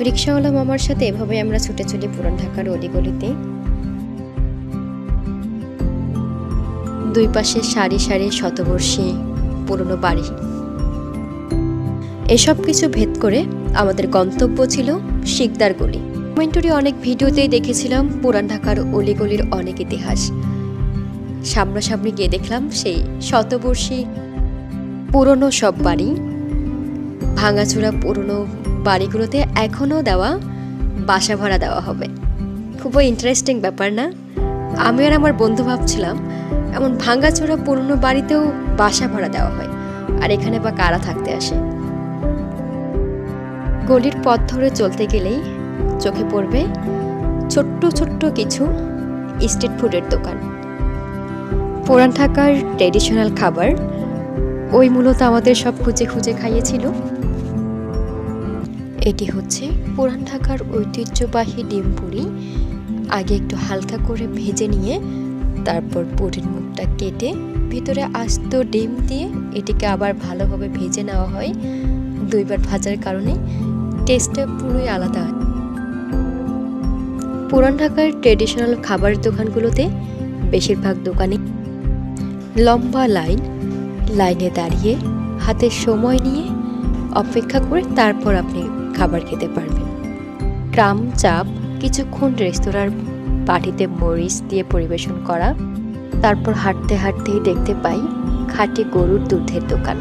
রিকশাওয়ালা মামার সাথে এভাবে আমরা ছুটে চলি পুরান ঢাকার অলিগলিতে। দুই পাশে সারি সারি শতবর্ষী পুরনো বাড়ি। এসব কিছু ভেদ করে আমাদের গন্তব্য ছিল শিকদার গলি। কমেন্টারি অনেক ভিডিওতেই দেখেছিলাম পুরান ঢাকার অলিগলির অনেক ইতিহাস। সামনাসামনি গিয়ে দেখলাম সেই শতবর্ষী পুরনো সব বাড়ি। ভাঙাচোরা পুরনো বাড়িগুলোতে এখনও দেওয়া বাসা ভাড়া দেওয়া হবে। খুবই ইন্টারেস্টিং ব্যাপার না? আমি আর আমার বন্ধু ভাবছিলাম এমন ভাঙাচোরা পুরনো বাড়িতেও বাসা ভাড়া দেওয়া হয়, আর এখানে বা কারা থাকতে আসে। গলির পথ ধরে চলতে গেলেই চোখে পড়বে ছোট্ট ছোট্ট কিছু স্ট্রিট ফুডের দোকান। পুরান ঢাকার ট্রেডিশনাল খাবার ওই মূলত আমাদের সব খুঁজে খুঁজে খাইয়েছিল। এটি হচ্ছে পুরান ঢাকার ঐতিহ্যবাহী ডিম পুরি। আগে একটু হালকা করে ভেজে নিয়ে তারপর পুরির মুখটা কেটে ভিতরে আস্ত ডিম দিয়ে এটিকে আবার ভালোভাবে ভেজে নেওয়া হয়। দুইবার ভাজার কারণে টেস্টটা পুরোই আলাদা হয়। পুরান ঢাকার ট্রেডিশনাল খাবার দোকানগুলোতে বেশিরভাগ দোকানে লম্বা লাইনে দাঁড়িয়ে হাতে সময় নিয়ে অপেক্ষা করে তারপর আপনি খাবার খেতে পারবেন। ট্রাম চাপ কিছুক্ষণ রেস্তোরাঁর বাটিতে মরিচ দিয়ে পরিবেশন করা। তারপর হাঁটতে হাঁটতেই দেখতে পাই খাঁটি গরুর দুধের দোকান।